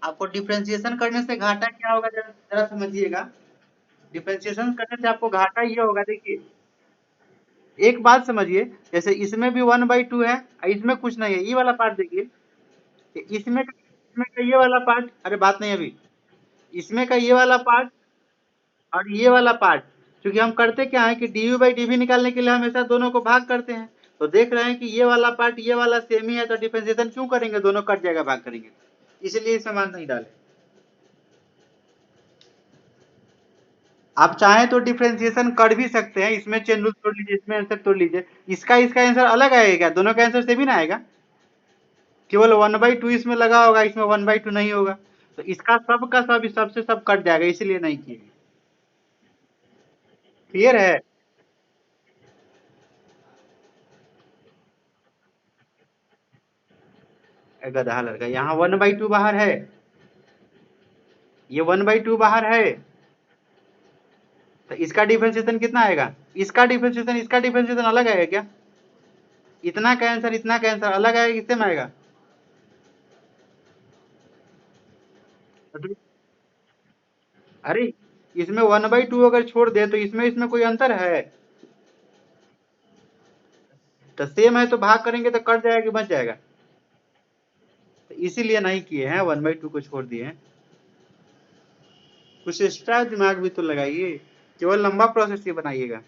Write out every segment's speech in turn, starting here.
आपको डिफरेंशिएशन करने से घाटा क्या होगा, जरा जरा समझिएगा। डिफरेंशिएशन करने से आपको घाटा ये होगा, देखिए एक बात समझिए, जैसे इसमें भी 1/2 है, इसमें कुछ नहीं है, ये वाला पार्ट देखिए, कि इसमें का ये वाला पार्ट, अरे बात नहीं अभी, इसमें का ये वाला पार्ट और ये वाला पार्ट, क्योंकि हम करते क्या है कि dv/dv निकालने के लिए हमेशा दोनों को भाग करते हैं, तो देख रहे हैं कि ये वाला पार्ट ये वाला सेम ही है, तो डिफरेंशिएशन क्यों करेंगे, दोनों कट जाएगा भाग करेंगे, इसलिए इसमें मान नहीं डाले। आप चाहें तो डिफरेंशिएशन कर भी सकते हैं, इसमें चेन रूल तोड़ लीजिए, इसमें आंसर तोड़ लीजिए, इसका इसका आंसर अलग आएगा क्या, दोनों का आंसर सेम ही ना आएगा, केवल 1/2 इसमें लगा होगा, इसमें 1/2 नहीं होगा, तो इसका सब का सब इस सबसे सब कट जाएगा, इसीलिए नहीं किए। क्लियर है? गधा लड़का, यहाँ 1/2 बाहर है, ये 1/2 बाहर है, तो इसका डिफरेंशिएशन कितना आएगा, इसका डिफरेंशिएशन अलग आएगा क्या, इतना का आंसर इतना का आंसर अलग आएगा, किससे में आएगा, अरे इसमें 1/2 अगर छोड़ दे तो इसमें इसमें कोई अंतर है, तो सेम है तो भाग करेंगे तो कट जाएगा कि बच जाएगा, तो इसीलिए नहीं किए हैं, 1/2 को छोड़ दिए हैं। कुछ एक्स्ट्रा दिमाग भी तो लगाइए, केवल लंबा प्रोसेस ही बनाइएगा,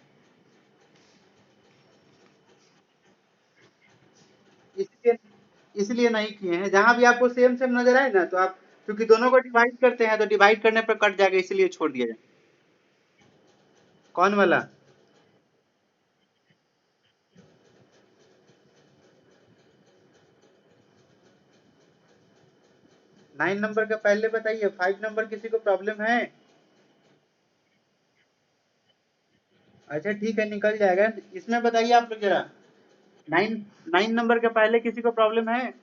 इसलिए इसलिए नहीं किए हैं। जहां भी आपको सेम सेम नजर आए ना, तो आप क्योंकि दोनों को डिवाइड करते हैं, तो डिवाइड करने पर कट जाएगा, इसलिए छोड़ दिया जाए। कौन वाला? 9 नंबर का पहले बताइए, 5 नंबर किसी को प्रॉब्लम है? अच्छा ठीक है, निकल जाएगा, इसमें बताइए आप लोग जरा, 9 नंबर के पहले किसी को प्रॉब्लम है?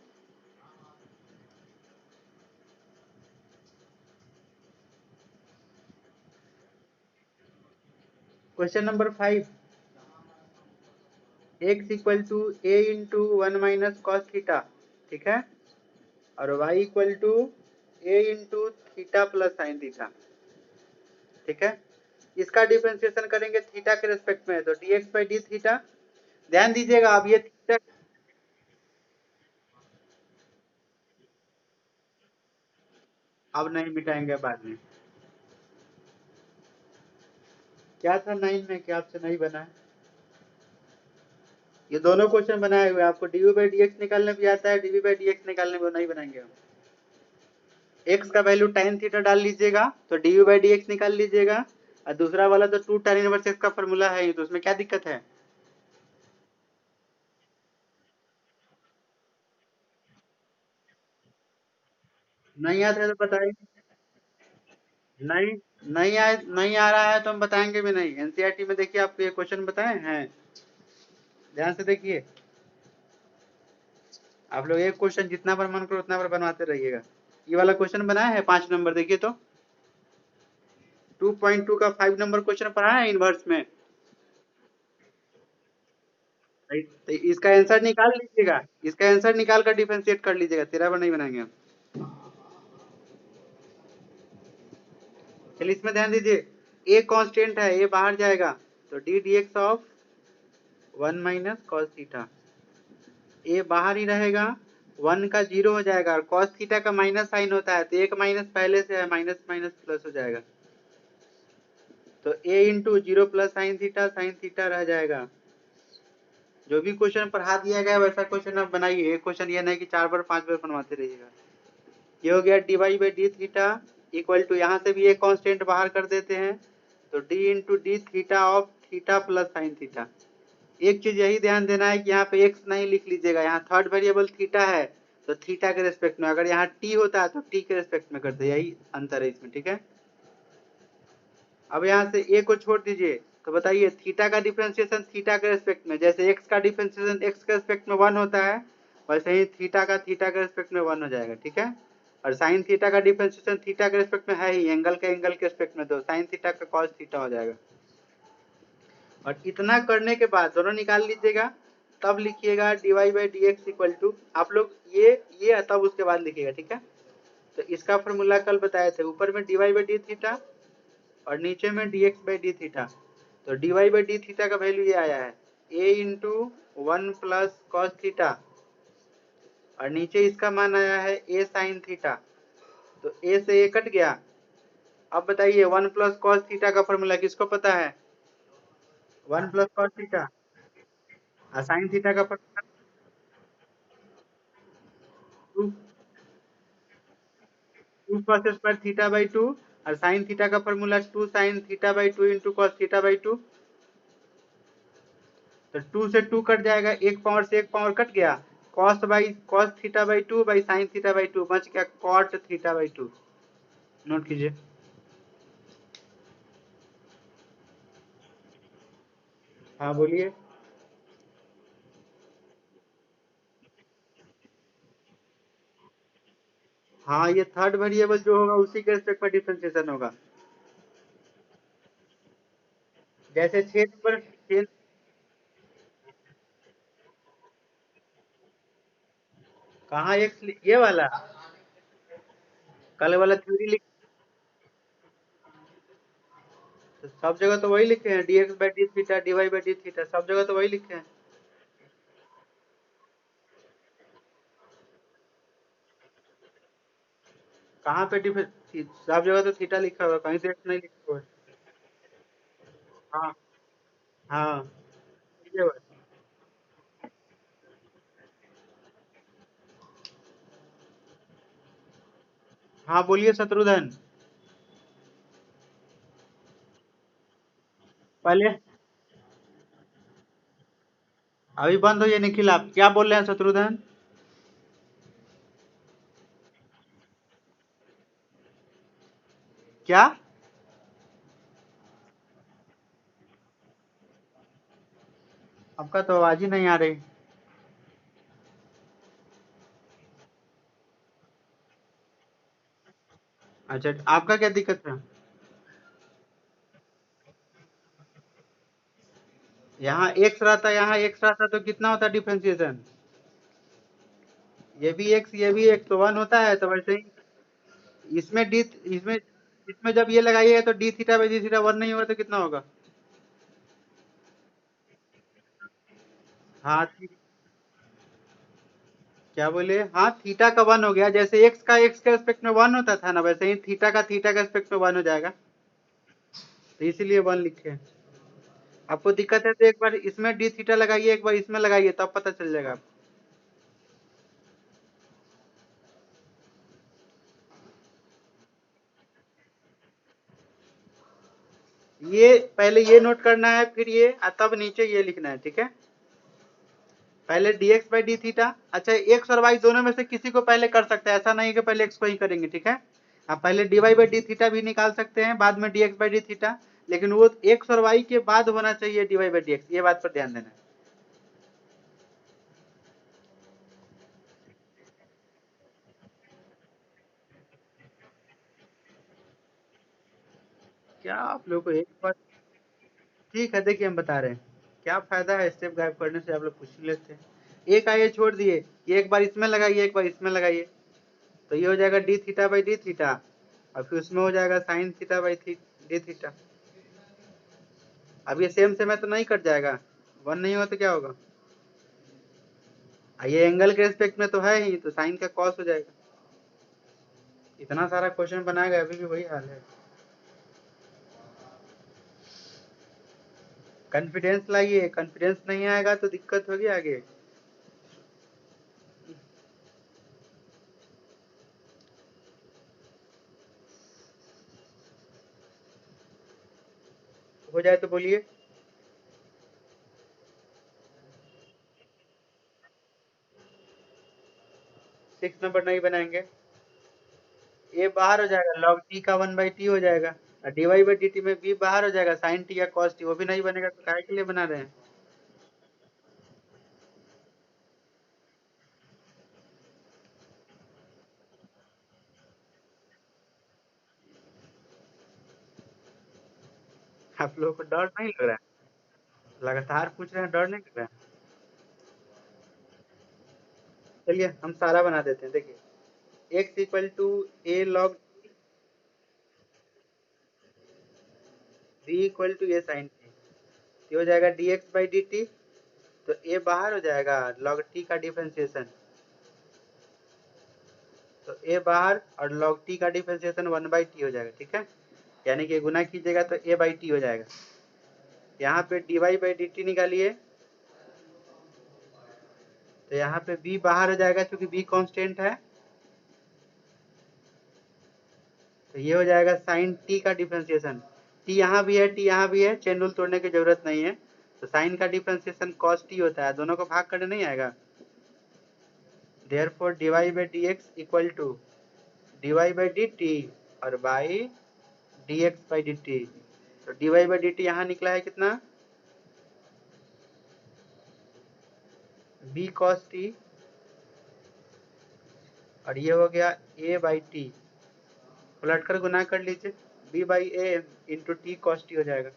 Question number 5, x equal to a into 1 - cos theta, ठीक है, और y equal to a into theta plus sine theta, ठीक है, इसका डिफरेंशिएशन करेंगे थीटा के रेस्पेक्ट में, तो dx/d थीटा, ध्यान दीजिएगा, अब ये थीटा अब नहीं मिटाएंगे बाद में, क्या था 9 में, क्या आपसे नहीं बना है, ये दोनों क्वेश्चन बनाए हुए, आपको dv/dx निकालने भी आता है, dv/dx निकालने में नहीं बनाएंगे हम। x का वैल्यू tan थीटा डाल लीजिएगा, तो dv/dx निकाल लीजिएगा, और दूसरा वाला तो 2 tan इनवर्स x का फॉर्मूला है, तो उसमें क्या दिक्कत है? नहीं आता है तो बताइए, नहीं नहीं आ रहा है तो हम बताएंगे भी नहीं, एनसीईआरटी में देखिए आपको ये क्वेश्चन बताए हैं, ध्यान से देखिए, आप लोग एक क्वेश्चन जितना बार मन करो उतना बार बनवाते रहिएगा। ये वाला क्वेश्चन बनाया है 5 नंबर, देखिए तो 2.2 का 5 नंबर क्वेश्चन पढ़ा है इनवर्स में, तो इसका आंसर निकाल लीजिएगा, इसका आंसर निकाल कर डिफरेंशिएट कर लीजिएगा, 13 बार नहीं बनाएंगे हम। चलिए इसमें ध्यान दीजिए, ए कांस्टेंट है, ए बाहर जाएगा, तो D D X of 1 - cos theta, A बाहर ही रहेगा, 1 का 0 हो जाएगा, और cos थीटा का माइनस साइन होता है, तो एक माइनस पहले से है, माइनस माइनस प्लस हो जाएगा, तो ए इंटू 0 प्लस साइन थीटा रह जाएगा। जो भी क्वेश्चन पढ़ा दिया गया वैसा क्वेश्चन आप बनाइए, एक क्वेश्चन ये नहीं कि 4 बार 5 बार बनवाते रहिएगा। ये हो गया dy/d थीटा इक्वल टू, यहाँ से भी एक कांस्टेंट बाहर कर देते हैं, तो d into D theta of theta plus sine theta. एक चीज यही ध्यान देना है कि यहाँ पे x नहीं लिख लीजिएगा, यहाँ थर्ड वेरिएबल थीटा है, तो थीटा के रेस्पेक्ट में, अगर यहाँ t होता है तो t के रेस्पेक्ट में करते, यही अंतर है इसमें, ठीक है। अब यहाँ से a को छोड़ दीजिए, तो बताइए थीटा का डिफरेंशिएशन थीटा के रेस्पेक्ट में, जैसे x का डिफरेंशिएशन x के रेस्पेक्ट में 1 होता है, वैसे ही थीटा का थीटा के रेस्पेक्ट में 1 हो जाएगा, ठीक है। और साइन थीटा का डिफरेंशिएशन थीटा के रेस्पेक्ट में है ही, एंगल के रेस्पेक्ट में, तो साइन थीटा का कॉस थीटा हो जाएगा। और इतना करने के बाद दोनों निकाल लीजिएगा, तब लिखिएगा dy/dx इक्वल टू, आप लोग ये तब उसके बाद लिखिएगा, ठीक है। तो इसका फॉर्मूला कल बताए थे, ऊपर में dy बाई डी थीटा और नीचे में dx बाई डी थीटा। तो dy बाई डी थीटा का वैल्यू ये आया है a into 1 plus cos theta और नीचे इसका मान आया है a साइन थीटा। तो a से a कट गया। अब बताइए 1 प्लस कॉस थीटा का फॉर्मूला किसको पता है? 1 प्लस कॉस थीटा और साइन थीटा का formula 2 cos square theta by 2 और साइन थीटा का formula 2 sine theta by 2 into cos theta by 2। तो 2 से 2 कट जाएगा, एक पावर से एक पावर कट गया। Cos theta by 2 by sine theta by 2 बच गया कॉट थीटा बाई 2। नोट कीजिए। हाँ बोलिए। हाँ, ये थर्ड वेरिएबल जो होगा उसी के रेस्पेक्ट में डिफरेंशिएशन होगा। जैसे 6 नंबर 6 कहाँ एक ये वाला कल वाला थ्योरी लिख, तो सब जगह तो वही लिखे हैं, dx by D theta dy by D theta सब जगह तो वही लिखे हैं। कहाँ पे डिफरेंस? सब जगह तो थीटा लिखा हुआ है, कहीं से नहीं लिखा हुआ है। हाँ हाँ ये बात। हाँ बोलिए शत्रुधन। पहले अभी बंद हो ये निखिल, आप क्या बोल रहे हैं शत्रुधन? क्या? आपका तो आवाज ही नहीं आ रही। अच्छा, आपका क्या दिक्कत है? यहाँ एक्स रहता, यहाँ एक्स रहता तो कितना होता डिफरेंशिएशन? ये भी एक्स ये भी एक्स तो 1 होता है, तो वैसे ही इसमें डी इसमें इसमें जब ये लगाइएगा तो D theta by D theta 1 नहीं होगा तो कितना होगा? हाँ क्या बोले? हाँ थीटा का 1 हो गया, जैसे एक्स के रेस्पेक्ट में 1 होता था ना, वैसे ही थीटा का रेस्पेक्ट में 1 हो जाएगा। तो इसीलिए 1 लिखे। आपको दिक्कत है तो एक बार इसमें डी थीटा लगाइए, एक बार इसमें लगाइए, तब पता चल जाएगा आपको। ये पहले ये नोट करना है, फिर ये और तब नीचे ये लिखना है, ठीक है? पहले dx बाई डी थीटा। अच्छा, एक्स और वाई दोनों में से किसी को पहले कर सकते हैं, ऐसा नहीं कि पहले एक्स को ही करेंगे, ठीक है? आप पहले dy बाई डी थीटा भी निकाल सकते हैं, बाद में dx बाई डी थीटा, लेकिन वो एक्स और वाई के बाद होना चाहिए dy बाई डी एक्स, ये बात पर ध्यान देना है। क्या आप लोग को एक बार, ठीक है देखिए हम बता रहे हैं, क्या फायदा है स्टेप गायब करने से, आप लोग पूछ ही लेते हैं। एक आइए छोड़ दिए, ये एक बार इसमें लगाइए एक बार इसमें लगाइए, तो ये हो जाएगा D theta by D theta और फिर उसमें हो जाएगा sine theta by D theta. अब ये सेम सेम है तो नहीं कट जाएगा, 1 नहीं हुआ तो क्या होगा? ये एंगल के रेस्पेक्ट में तो है ही, तो साइन का कॉस हो जाएगा। इतना सारा क्वेश्चन बनाएगा अभी भी वही हाल है। कॉन्फिडेंस लाइए, कॉन्फिडेंस नहीं आएगा तो दिक्कत होगी आगे। हो जाए तो बोलिए। 6 नंबर नहीं बनाएंगे, ये बाहर हो जाएगा, log t का 1/t हो जाएगा और dy बाई dt में b बाहर हो जाएगा, sin t या cos t वो भी नहीं बनेगा, तो काहे के लिए बना रहे हैं? आप लोगों को डर नहीं लग रहा है? लगातार पूछ रहे हैं, डर नहीं लग रहा है? चलिए हम सारा बना देते हैं, देखिए। x equal to a log b equal to a sine t, ये हो जाएगा dx बाई डी टी। तो ए बाहर हो जाएगा लॉग टी का डिफरेंशिएशन, तो ए बाहर और लॉग टी का डिफरेंशिएशन 1/t हो जाएगा, ठीक है। यानी कि गुना कीजिएगा तो a बाई टी हो जाएगा। यहाँ पे dy बाई डी टी निकालिए, तो यहाँ पे b बाहर हो जाएगा क्योंकि b कांस्टेंट है, तो ये हो जाएगा साइन t का डिफरेंशिएशन। t यहाँ भी है, t यहाँ भी है, चेन रूल तोड़ने की जरूरत नहीं है। तो साइन का डिफरेंशिएशन cos t होता है, दोनों को भाग करने नहीं आएगा। Therefore dy by dx equal to dy by dt और बाई dx बाई dt। तो dy बाई dt यहाँ निकला है कितना, b cos t, और ये हो गया a बाई टी, पलट कर गुना कर लीजिए, b by A into T cos t हो जाएगा।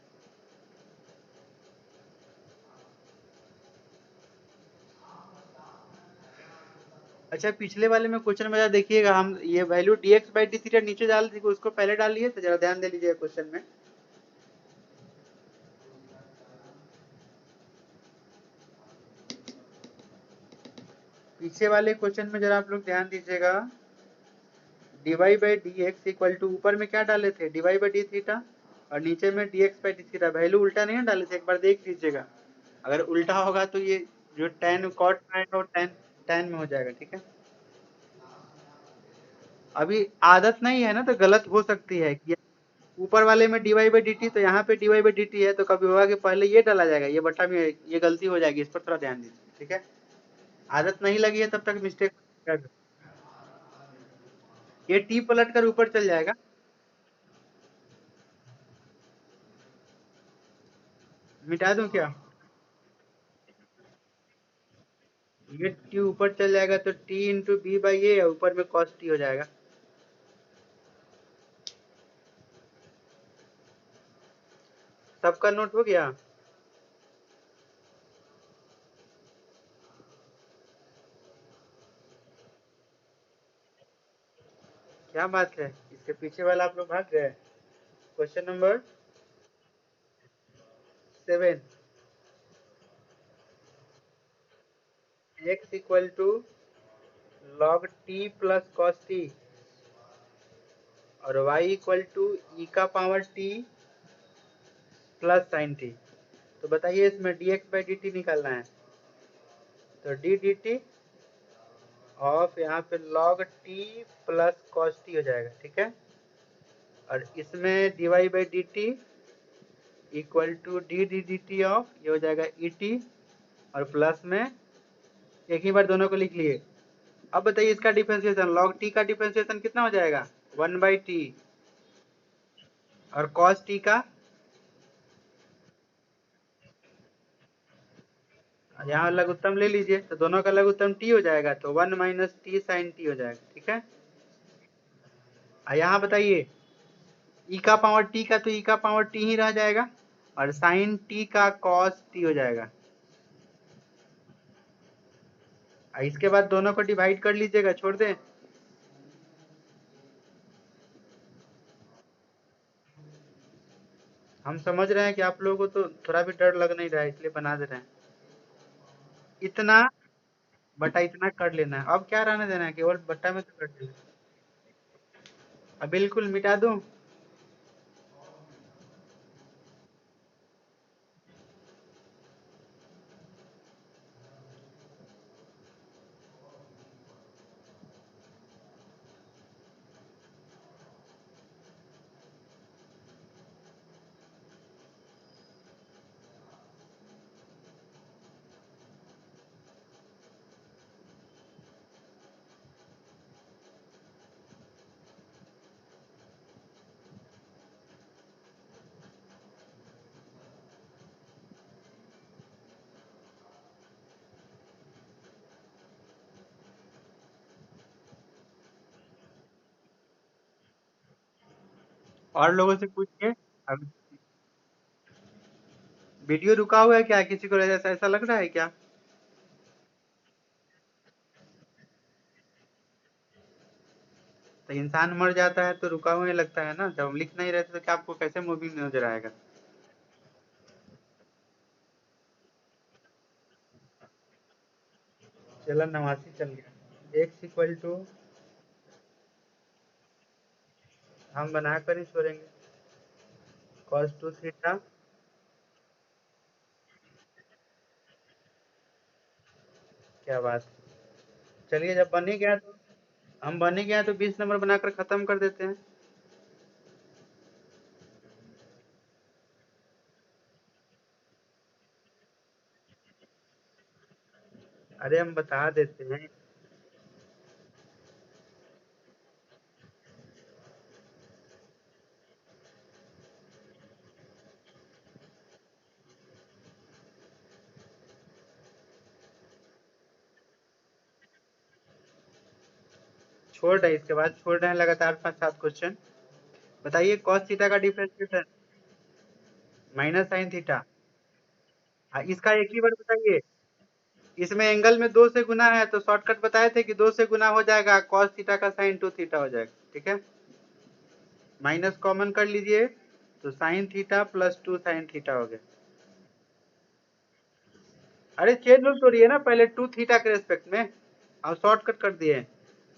अच्छा, पिछले वाले में क्वेश्चन में देखिएगा, हम ये value dx by D theta नीचे डाल दी, उसको पहले डाल लिए, तो जरा ध्यान दे लीजिएगा क्वेश्चन में। पीछे वाले क्वेश्चन में जरा आप लोग ध्यान दीजिएगा, dy by D x equal to, ऊपर में क्या डाले थे, dy बाई डी थीटा, और नीचे में dx by D theta, value उल्टा नहीं डाले थे, एक बार देख लीजिएगा। अगर उल्टा होगा तो ये जो tan कॉट में आएगा वो tan tan में हो जाएगा, ठीक है। अभी आदत नहीं है ना, तो गलत हो सकती है कि ऊपर वाले में dy बाई डी टी, तो यहाँ पे dy बाई डी टी है, तो कभी होगा कि पहले ये डाला जाएगा, ये बट्टा में ये गलती हो जाएगी, इस पर थोड़ा ध्यान दीजिए, ठीक है। आदत नहीं लगी है तब तक मिस्टेक, ये टी पलट कर ऊपर चल जाएगा। मिटा दूं क्या, ये टी ऊपर चल जाएगा तो टी इंटू बी बाई ए, ऊपर में कॉस टी हो जाएगा। सबका नोट हो गया। क्या बात है, इसके पीछे वाला आप लोग भाग गए। Question number 7, x equal to log t plus cos t और y इक्वल टू ई का power t plus sine t. तो बताइए इसमें dx बाई डी टी निकालना है, तो डी डी टी ऑफ यहाँ पे log t plus cos t हो जाएगा, ठीक है। और इसमें dy by d t equal to d d d t of, ये हो जाएगा ई टी, और प्लस में एक ही बार दोनों को लिख लिए। अब बताइए इसका डिफरेंशिएशन, log टी का डिफरेंशिएशन कितना हो जाएगा, 1/t, और cos टी का, यहाँ लघुत्तम ले लीजिए, तो दोनों का लघुत्तम t हो जाएगा, तो 1 माइनस टी साइन टी हो जाएगा, ठीक है। यहाँ बताइए e का पावर t का, तो e का पावर t ही रह जाएगा, और साइन t का cos t हो जाएगा। इसके बाद दोनों को डिवाइड कर लीजिएगा, छोड़ दें। हम समझ रहे हैं कि आप लोगों को तो थोड़ा भी डर लग नहीं रहा है, इसलिए बना दे रहे हैं। इतना बटा इतना कर लेना है, अब क्या रहने देना है, केवल बट्टा में तो कर देना। अब बिल्कुल मिटा दूं। और लोगों से पूछिए। अब वीडियो रुका हुआ है क्या, किसी को ऐसा ऐसा लग रहा है क्या। तो इंसान मर जाता है तो रुका हुआ ही लगता है ना, जब हम लिख नहीं रहते तो क्या आपको कैसे मूविंग नजर आएगा? चलो 89 चल गया। एक्स इक्वल टू, हम बना कर ही छोड़ेंगे, कॉस टू थीटा। क्या बात है। चलिए जब बन ही गया तो, हम बन ही गया तो 20 नंबर बनाकर खत्म कर देते हैं। अरे हम बता देते हैं। छोड़ रहे, इसके बाद छोड़ रहे हैं लगातार 5-7 क्वेश्चन। बताइए कॉस थीटा का डिफरेंशिएशन माइनस साइन थीटा। हाँ, इसका एक ही बार बताइए। इसमें एंगल में 2 से गुना है तो शॉर्टकट बताए थे कि 2 से गुना हो जाएगा, कॉस थीटा का साइन 2 थीटा हो जाएगा। ठीक है, माइनस कॉमन कर लीजिए तो sine theta plus 2 sine theta हो गया। अरे चेंज रूल तोड़िए ना पहले 2 थीटा के रेस्पेक्ट में, हम शॉर्टकट कर दिए।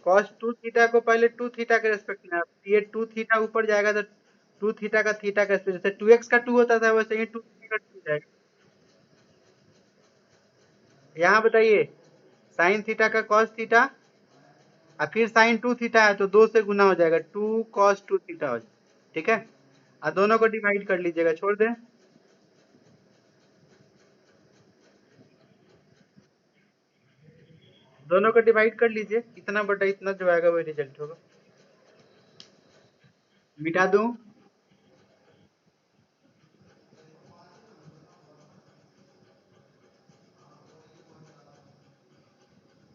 कॉस 2 थीटा को पहले 2 थीटा के रेस्पेक्ट में, अब ये 2 थीटा ऊपर जाएगा तो 2 थीटा का थीटा का जैसे 2x का 2 होता था वैसे ही 2 थीटा का 2 जाएगा। यहाँ बताइए साइन थीटा का कॉस थीटा और फिर साइन 2 थीटा है तो 2 से गुना हो जाएगा, 2 कॉस 2 थीटा हो जाएगा। ठीक है, और दोनों को डिवाइड कर लीजिएगा, छोड़ दें। दोनों को डिवाइड कर लीजिए, इतना बटा इतना जो आएगा वही रिजल्ट होगा। मिटा दूं?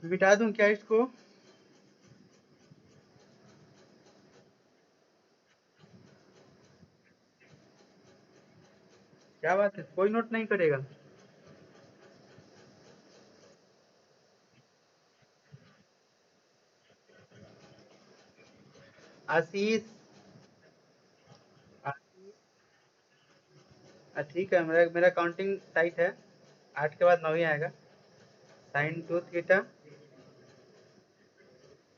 मिटा दूं क्या इसको? क्या बात है, कोई नोट नहीं करेगा? आशीष। ठीक है, मेरा मेरा काउंटिंग टाइट है, 8 के बाद 9 ही आएगा। Sine 2 theta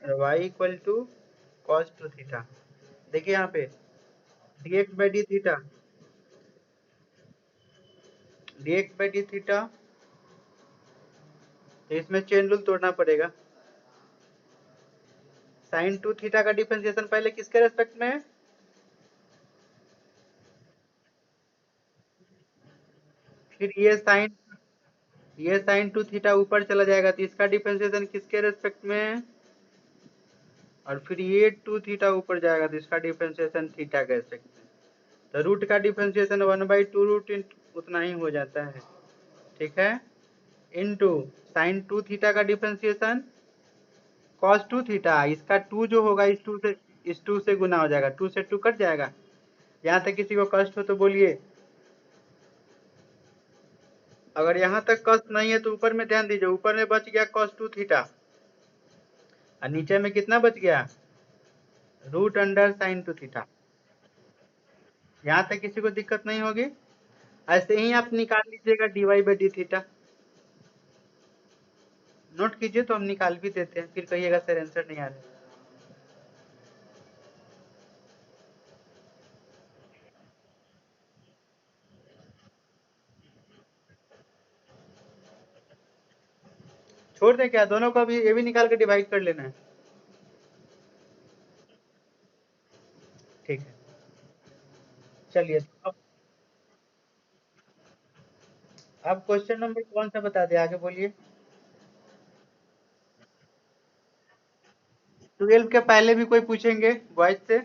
Y equal to cos 2 theta. देखिए यहाँ पे d x by D theta, d x by D theta, तो इसमें चेन रूल तोड़ना पड़ेगा। साइन 2 थीटा का डिफरेंशिएशन पहले किसके रेस्पेक्ट में है? फिर ये साइन 2 थीटा ऊपर चला जाएगा तो इसका डिफरेंशिएशन किसके रेस्पेक्ट में है? और फिर ये 2 थीटा ऊपर जाएगा तो इसका डिफरेंशिएशन थीटा के रेस्पेक्ट में। तो रूट का डिफरेंशिएशन 1/2 रूट उतना ही हो जाता है। ठीक है, इनटू साइन 2 थीटा का डिफरेंशिएशन कॉस 2 थीटा, इसका 2 जो होगा इस 2 से गुना हो जाएगा, 2 से 2 कट जाएगा। यहाँ तक किसी को कष्ट हो तो बोलिए, अगर यहाँ तक कष्ट नहीं है तो ऊपर में ध्यान दीजिए, ऊपर में बच गया कॉस 2 थीटा और नीचे में कितना बच गया? Root under sine 2 theta. यहाँ तक किसी को दिक्कत नहीं होगी? ऐसे ही आप निकाल लीजिएगा d y by D theta. Note कीजिए तो हम निकाल भी देते हैं, फिर कहिएगा सर आंसर नहीं आ रहा। छोड़ दें क्या, दोनों को भी ये भी निकाल के डिवाइड कर लेना है। ठीक है, चलिए तो अब क्वेश्चन नंबर कौन सा बता दे, आगे बोलिए। 12 के पहले भी कोई पूछेंगे बॉयज से?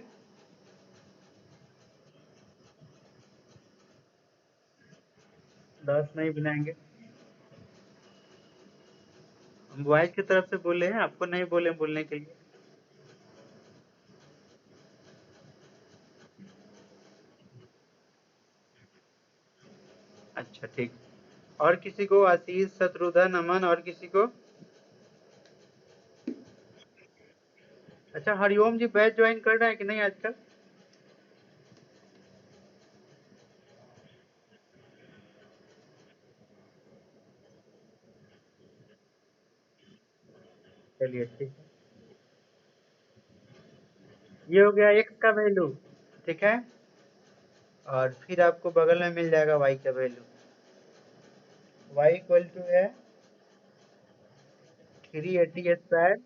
10 नहीं बनाएंगे, हम बॉयज की तरफ से बोले हैं, आपको नहीं बोले बोलने के लिए। अच्छा ठीक, और किसी को? आशीष, शत्रुघ्न, अमन, और किसी को? अच्छा हरिओम जी बैच ज्वाइन कर रहे हैं कि नहीं आजकल? चलिए ठीक है। ये हो गया x का वैल्यू, ठीक है। और फिर आपको बगल में मिल जाएगा y का वैल्यू। y इक्वल टू है 380 स्क्वायर।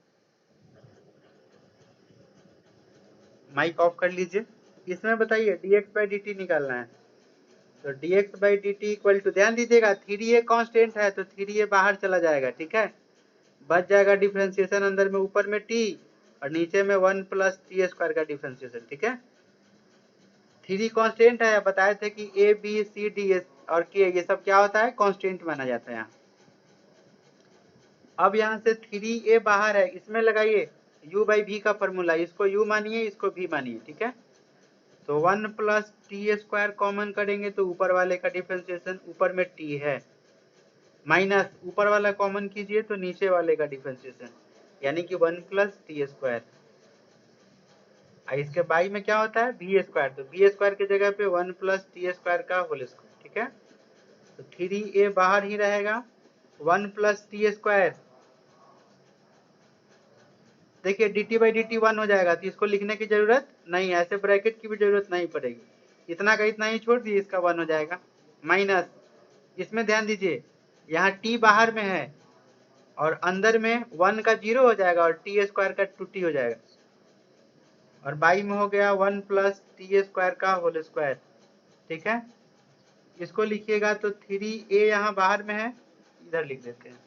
माइक ऑफ कर लीजिए। इसमें बताइए dx बाई dt निकालना है। तो dx by dt equal to, ध्यान दीजिएगा 3a कांस्टेंट है तो 3a बाहर चला जाएगा, ठीक है। बच जाएगा डिफ्रेंसिएशन अंदर में, ऊपर में t और नीचे में 1 प्लस टी स्क्वायर का डिफ्रेंसिएशन, ठीक है। 3 कांस्टेंट है, बताए थे कि a b c d और k ये सब क्या होता है, कांस्टेंट माना जाता है यहाँ। अब यहाँ से 3a बाहर है, इसमें लगाइए u बाई v का फॉर्मूला, इसको u मानिए इसको v मानिए, ठीक है। तो 1 प्लस टी स्क्वायर कॉमन करेंगे तो ऊपर वाले का डिफ्रेंसिएशन, ऊपर में t है, माइनस ऊपर वाला कॉमन कीजिए तो नीचे वाले का डिफ्रेंसिएशन, यानी कि 1 प्लस टी स्क्वायर। इसके बाई में क्या होता है बी स्क्वायर, तो बी स्क्वायर की जगह पे 1 प्लस टी स्क्वायर का होल स्क्वायर, ठीक है। तो 3a बाहर ही रहेगा, 1 प्लस टी स्क्वायर। देखिए D T by d T 1 हो जाएगा, तो इसको लिखने की जरूरत नहीं है, ऐसे ब्रैकेट की भी जरूरत नहीं पड़ेगी। इतना का इतना ही छोड़ दिए, इसका 1 हो जाएगा। माइनस, इसमें ध्यान दीजिए यहाँ t बाहर में है और अंदर में 1 का 0 हो जाएगा और टी स्क्वायर का 2t हो जाएगा। और बाई में हो गया 1 प्लस टी स्क्वायर का होल स्क्वायर, ठीक है। इसको लिखिएगा तो 3a यहाँ बाहर में है, इधर लिख देते हैं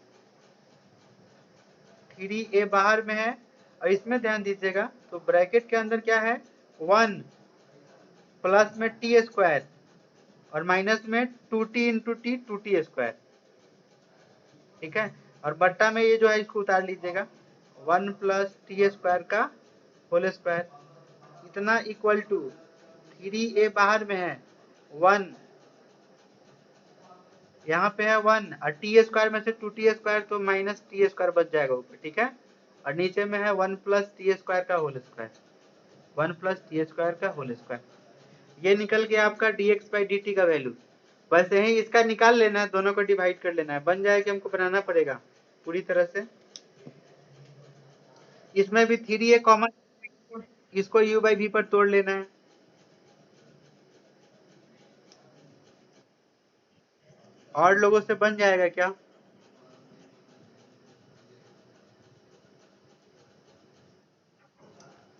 3a बाहर में है। और इसमें ध्यान दीजिएगा तो ब्रैकेट के अंदर क्या है 1 प्लस में टी स्क्वायर और माइनस में 2t into T 2t square, ठीक है। और बट्टा में ये जो है इसको उतार लीजिएगा 1 प्लस टी स्क्वायर का होल स्क्वायर, इतना इक्वल टू 3a बाहर में है 1, यहाँ पे है 1 और टी स्क्वायर में से 2t स्क्वायर तो माइनस टी स्क्वायर बच जाएगा ऊपर, ठीक है। और नीचे में है 1 प्लस टी स्क्वायर का whole square, 1 plus t square का होल स्क्वायर। ये निकल गया आपका dx बाई dt का वैल्यू। बस यही इसका निकाल लेना है, दोनों को डिवाइड कर लेना है, बन जाए कि हमको बनाना पड़ेगा पूरी तरह से। इसमें भी 3a कॉमन, इसको u बाई v पर तोड़ लेना है। और लोगों से बन जाएगा क्या?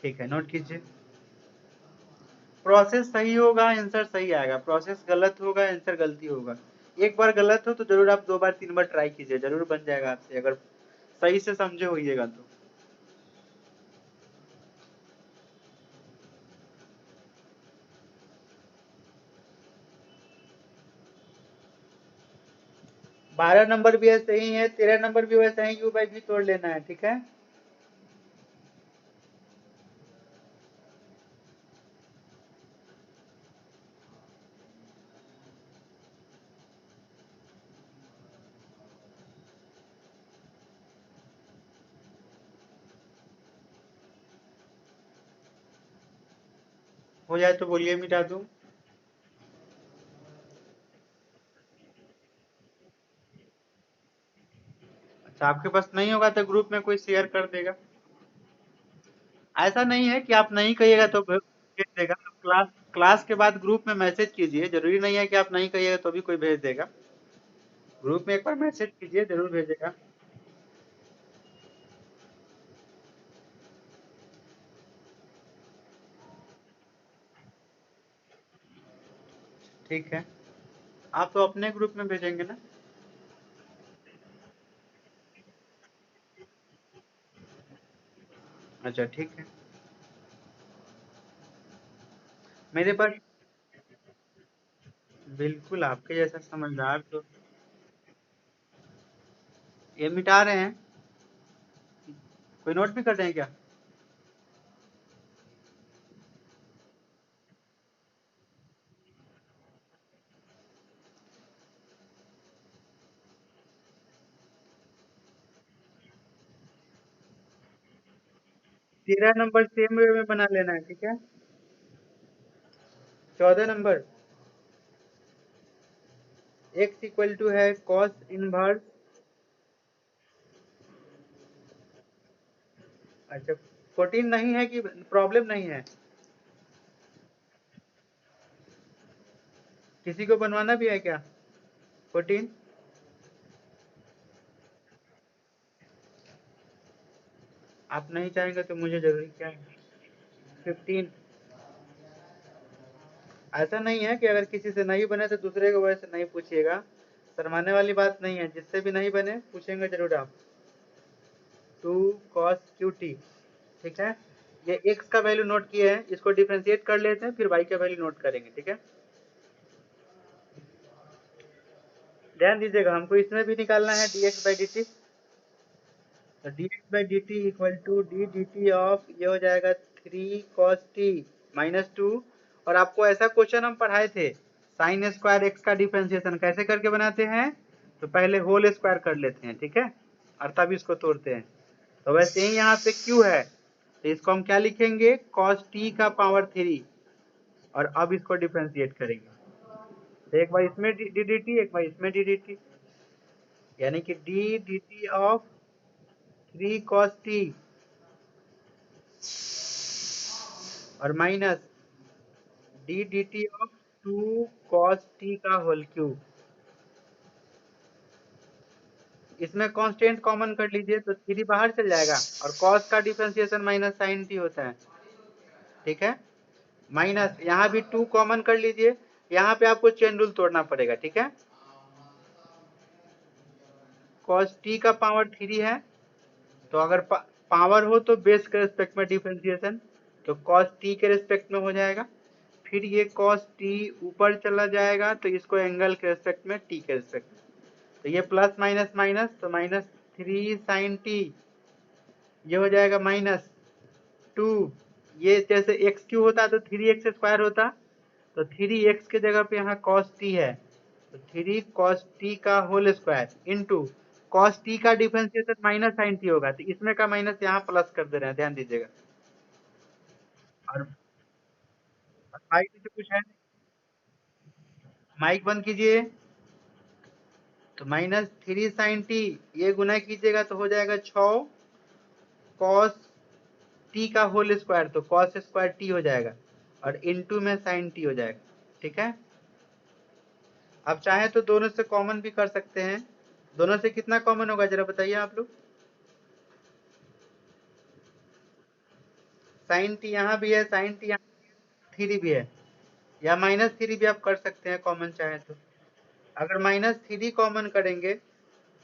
ठीक है, नोट कीजिए। प्रोसेस सही होगा आंसर सही आएगा, प्रोसेस गलत होगा आंसर गलती होगा। एक बार गलत हो तो जरूर आप 2 बार 3 बार ट्राई कीजिए, जरूर बन जाएगा आपसे, अगर सही से समझे होइएगा तो। 12 नंबर भी ऐसे ही है, 13 नंबर भी वैसे ही, यू बाई भी तोड़ लेना है, ठीक है। हो जाए तो बोलिए मिटा दूं। अच्छा आपके पास नहीं होगा तो ग्रुप में कोई शेयर कर देगा। ऐसा नहीं है कि आप नहीं कहिएगा तो भेज देगा, तो क्लास क्लास के बाद ग्रुप में मैसेज कीजिए, जरूरी नहीं है कि आप नहीं कहिएगा तो भी कोई भेज देगा। ग्रुप में एक बार मैसेज कीजिए, जरूर भेजेगा। ठीक है, आप तो अपने ग्रुप में भेजेंगे ना। अच्छा ठीक है। मेरे पास बिल्कुल आपके जैसा समझदार तो। ये मिटा रहे हैं, कोई नोट भी कर रहे हैं क्या? 13 नंबर सेम वे में बना लेना है, ठीक है। 14 नंबर x इक्वल टू है cos इनवर्स, अच्छा 14 नहीं है कि प्रॉब्लम नहीं है, किसी को बनवाना भी है क्या 14? आप नहीं चाहेंगे तो मुझे जरूरी क्या है 15। ऐसा नहीं है कि अगर किसी से नहीं बने तो दूसरे को वैसे नहीं पूछिएगा, शर्माने वाली बात नहीं है, जिससे भी नहीं बने पूछेंगे जरूर आप। 2 cos QT, ठीक है। ये x का वैल्यू नोट किए हैं, इसको डिफरेंशिएट कर लेते हैं, फिर y का वैल्यू नोट करेंगे, ठीक है। ध्यान दीजिएगा, हमको इसमें भी निकालना है dx बाई dt। तो dx by dt equal to d d t of, ये हो जाएगा 3 cos t माइनस 2। और आपको ऐसा क्वेश्चन हम पढ़ाए थे, साइन स्क्वायर एक्स का डिफरेंशिएशन कैसे करके बनाते हैं, तो पहले होल स्क्वायर कर लेते हैं, ठीक है, और तब इसको तोड़ते हैं। तो वैसे ही यहाँ पे क्यू है, तो इसको हम क्या लिखेंगे cos t का पावर 3, और अब इसको डिफरेंशिएट करेंगे, तो एक बार इसमें डी डी टी, एक बार इसमें डी डी टी, यानी कि D d t of 3 cos t और minus D d t of 2 cos t का होल क्यूब। इसमें कांस्टेंट कॉमन कर लीजिए तो 3 बाहर चल जाएगा, और cos का डिफरेंशिएशन माइनस साइन t होता है, ठीक है। माइनस यहाँ भी 2 कॉमन कर लीजिए, यहाँ पे आपको चेन रूल तोड़ना पड़ेगा, ठीक है। cos t का पावर 3 है, तो अगर पावर हो तो बेस के रेस्पेक्ट में डिफरेंशिएशन, तो cos t के रेस्पेक्ट में हो जाएगा। फिर ये cos t ऊपर चला जाएगा, तो इसको एंगल के रेस्पेक्ट में t के रेस्पेक्ट में, तो ये प्लस माइनस माइनस, तो माइनस 3 साइन t, ये हो जाएगा माइनस 2। ये जैसे एक्स क्यू होता तो 3x स्क्वायर होता, तो 3x के जगह पे यहाँ cos t है, तो 3 cos t का whole square into cos t का डिफरेंशिएशन माइनस साइन t होगा, तो इसमें का माइनस यहाँ प्लस कर दे रहे हैं, ध्यान दीजिएगा। और माइक से कुछ है, माइक बंद कीजिए। तो माइनस 3 साइन t, ये गुना कीजिएगा तो हो जाएगा 6 cos t का होल स्क्वायर, तो cos स्क्वायर t हो जाएगा, और इंटू में साइन t हो जाएगा, ठीक है। आप चाहे तो दोनों से कॉमन भी कर सकते हैं, दोनों से कितना कॉमन होगा जरा बताइए आप लोग। साइन टी यहाँ भी है, साइन टी यहाँ 3 भी है, या माइनस 3 भी आप कर सकते हैं कॉमन चाहे तो। अगर माइनस 3 कॉमन करेंगे,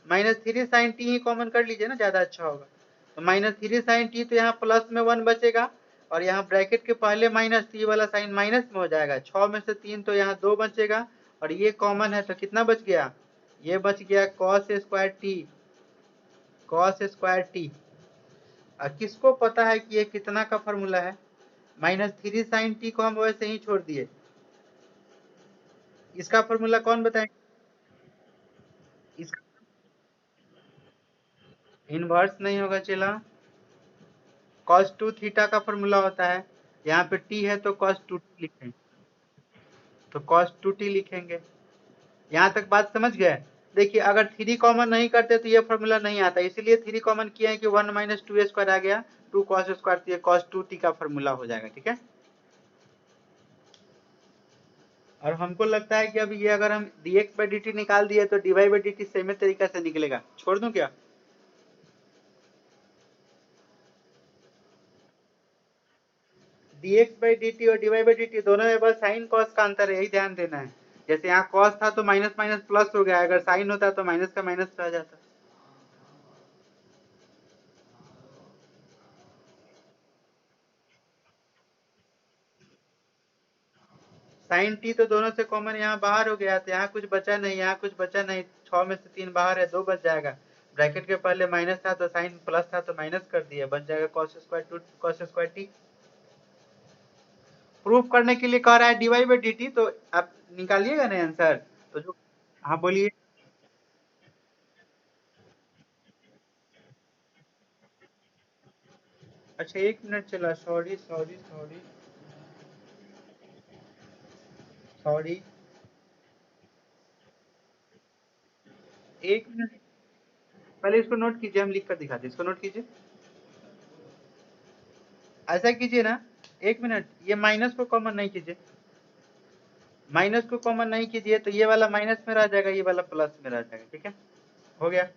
माइनस 3 साइन टी ही कॉमन कर लीजिए ना, ज्यादा अच्छा होगा। तो माइनस 3 साइन टी, तो यहाँ प्लस में 1 बचेगा, और यहाँ ब्रैकेट के पहले माइनस टी वाला साइन माइनस में हो जाएगा, 6 में से 3 तो यहाँ 2 बचेगा, और ये कॉमन है तो कितना बच गया, ये बच गया cos square T, cos square T. किसको पता है कि ये कितना का फॉर्मूला है, माइनस 3 साइन टी को हम वैसे ही छोड़ दिए, इसका फॉर्मूला कौन बताएगा, इसका इनवर्स नहीं होगा चला, cos 2 थीटा का फॉर्मूला होता है, यहाँ पे t है तो cos 2t लिखेंगे, तो cos 2t लिखेंगे। यहाँ तक बात समझ गए। देखिए अगर 3 कॉमन नहीं करते तो ये फॉर्मूला नहीं आता, इसीलिए 3 कॉमन किया है कि 1 माइनस 2 स्क्वायर आ गया, 2 cos स्क्वायर, तो ये cos 2t का फॉर्मूला हो जाएगा, ठीक है। और हमको लगता है कि अब ये अगर हम dx बाई dt निकाल दिए तो dy बाई dt सेम तरीका से निकलेगा, छोड़ दूं क्या। dx बाई dt और dy बाई dt दोनों में बस साइन कॉस का अंतर है, यही ध्यान देना है। जैसे यहाँ कॉस था तो माइनस माइनस प्लस हो गया, अगर साइन होता तो माइनस का माइनस रह जाता। साइन टी तो दोनों से कॉमन यहाँ बाहर हो गया, तो यहाँ कुछ बचा नहीं, यहाँ कुछ बचा नहीं, 6 में से 3 बाहर है, 2 बच जाएगा। ब्रैकेट के पहले माइनस था तो साइन प्लस था तो माइनस कर दिया, बच जाएगा cos square 2 cos square T. Proof करने के लिए कह रहा है dy बाई dt, तो आप निकालिएगा ना आंसर, तो जो, हाँ बोलिए। अच्छा 1 मिनट चला, sorry sorry sorry sorry. 1 minute, पहले इसको नोट कीजिए, हम लिख कर दिखाते हैं, इसको नोट कीजिए। ऐसा कीजिए ना, 1 मिनट, ये माइनस को कॉमन नहीं कीजिए, माइनस को कॉमन नहीं कीजिए तो ये वाला माइनस में रह जाएगा, ये वाला प्लस में रह जाएगा, ठीक है, हो गया।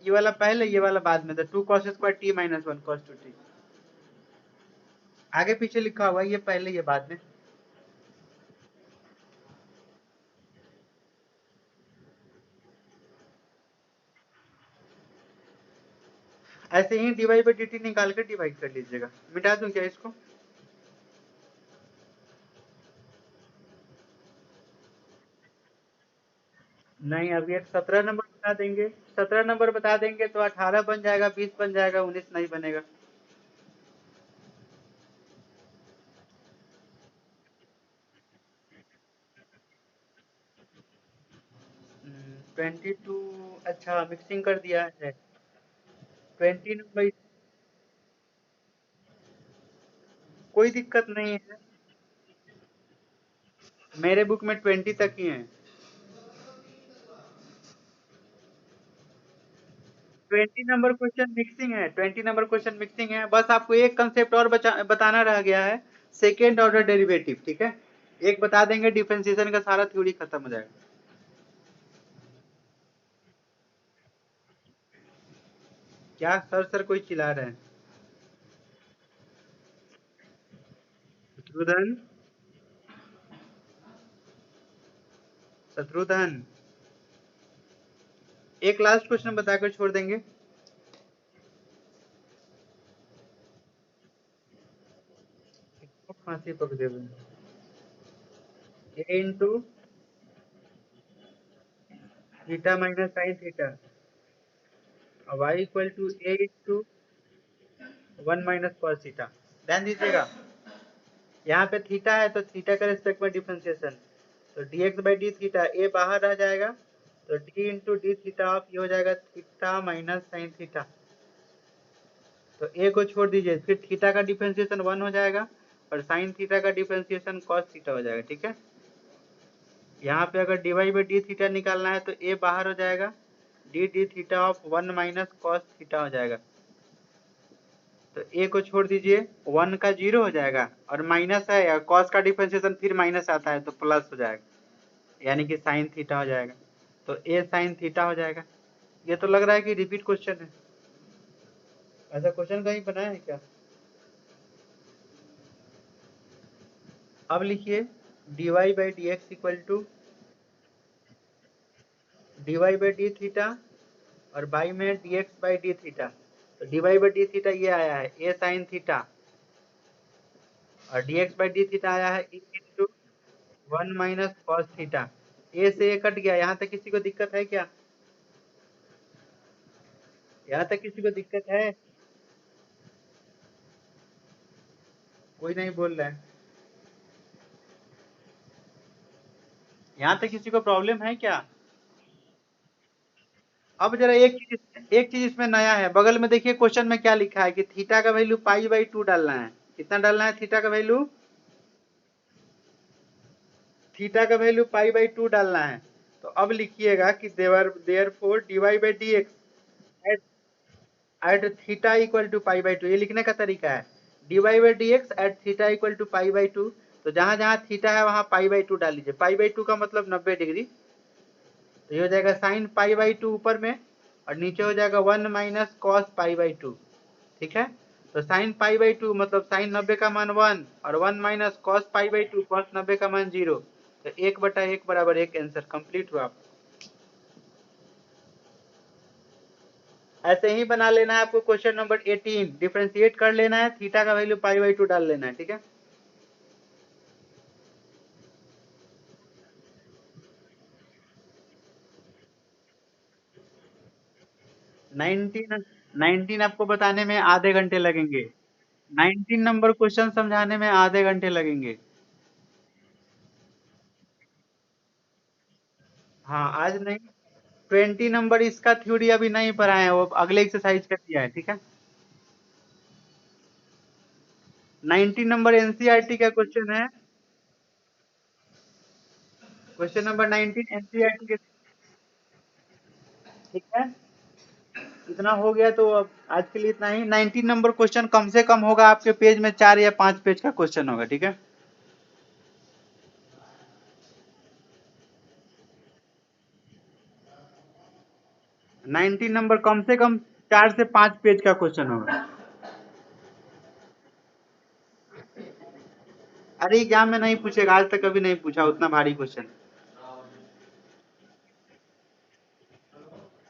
ये वाला पहले, ये वाला बाद में, two cos square t minus one cos two t, आगे पीछे लिखा हुआ है, ये पहले ये बाद में। ऐसे ही डिवाइड बाई dt निकाल कर डिवाइड कर लीजिएगा। मिटा दूं क्या इसको? नहीं, अभी एक 17 नंबर बता देंगे, 17 नंबर बता देंगे तो 18 बन जाएगा, 20 बन जाएगा, 19 नहीं बनेगा। 22, अच्छा मिक्सिंग कर दिया है। 20 नंबर, कोई दिक्कत नहीं है, मेरे बुक में 20 तक ही है। 20 नंबर क्वेश्चन मिक्सिंग है, 20 नंबर क्वेश्चन मिक्सिंग है, बस आपको एक कंसेप्ट और बताना रह गया है, सेकेंड ऑर्डर डेरिवेटिव, ठीक है, एक बता देंगे, डिफरेंशिएशन का सारा थ्योरी खत्म हो जाएगा। क्या सर, सर कोई चिल्ला रहे हैं? शत्रुधन, शत्रुधन, एक लास्ट क्वेश्चन बताकर छोड़ देंगे। फांसी पक देवे। A into theta minus sine theta, Y equal to A into 1 minus cos theta. ध्यान दीजिएगा, यहाँ पे थीटा है तो थीटा का रेस्पेक्ट में डिफरेंशिएशन, तो dx by D theta, A बाहर रह जाएगा, तो d into D theta of ये हो जाएगा थीटा माइनस साइन थीटा, तो ए को छोड़ दीजिए, फिर थीटा का डिफरेंशिएशन 1 हो जाएगा और साइन थीटा का डिफरेंशिएशन कॉस थीटा हो जाएगा, ठीक है। यहाँ पे अगर dy बाई डी थीटा निकालना है तो ए बाहर हो जाएगा, D D theta of 1 minus cos theta हो जाएगा, तो ए को छोड़ दीजिए, 1 का 0 हो जाएगा और माइनस है, या कॉस का डिफरेंशिएशन फिर माइनस आता है तो प्लस हो जाएगा, यानी कि साइन थीटा हो जाएगा, तो ए साइन थीटा हो जाएगा। ये तो लग रहा है कि रिपीट क्वेश्चन है, ऐसा क्वेश्चन कहीं बनाया है क्या? अब लिखिए dy by D x equal to dy by D theta और बाई में dx बाई डी थीटा, तो dy बाई डी थीटा ये आया है a साइन थीटा और dx बाई डी थीटा आया है e into 1 minus cos theta. A से ए कट गया, यहाँ तक किसी को दिक्कत है क्या? यहाँ तक किसी को दिक्कत है? कोई नहीं बोल रहा है, यहाँ तक किसी को प्रॉब्लम है क्या? अब जरा एक चीज इसमें नया है, बगल में देखिए क्वेश्चन में क्या लिखा है कि थीटा का वैल्यू पाई बाई 2 डालना है। कितना डालना है थीटा का वैल्यू? थीटा का वैल्यू पाई बाई 2 डालना है। तो अब लिखिएगा कि therefore d y by D x at at theta equal to pi by 2, ये लिखने का तरीका है, d y by D x at theta equal to pi by 2, तो जहां जहां थीटा है वहां पाई बाई 2 डाल लीजिए, पाई बाई 2 का मतलब 90 डिग्री, तो ये हो जाएगा साइन पाई बाई 2 ऊपर में और नीचे हो जाएगा 1 माइनस कॉस पाई बाई 2, ठीक है। तो साइन पाई बाई 2 मतलब साइन 90 का मान 1 और 1 minus cos pi by 2 cos 90 का मान 0, तो 1/1 बराबर 1 आंसर कंप्लीट हुआ। ऐसे ही बना लेना है आपको क्वेश्चन नंबर 18, डिफरेंशिएट कर लेना है, थीटा का वैल्यू पाई बाई 2 डाल लेना है, ठीक है। 19 19 आपको बताने में आधे घंटे लगेंगे, 19 नंबर क्वेश्चन समझाने में आधे घंटे लगेंगे। हाँ आज नहीं, 20 नंबर इसका थ्योरी अभी नहीं पढ़ाए हैं, वो अगले एक्सरसाइज कर दिया है, ठीक है। 19 नंबर एनसीईआरटी का क्वेश्चन है। क्वेश्चन नंबर 19 एनसीईआरटी के, ठीक है। इतना हो गया तो अब आज के लिए इतना ही। 19 नंबर क्वेश्चन कम से कम होगा आपके पेज में 4 या 5 पेज का क्वेश्चन होगा, ठीक है। 19 नंबर कम से कम 4 से 5 पेज का क्वेश्चन होगा। अरे एग्जाम में नहीं पूछेगा, आज तक कभी नहीं पूछा उतना भारी क्वेश्चन।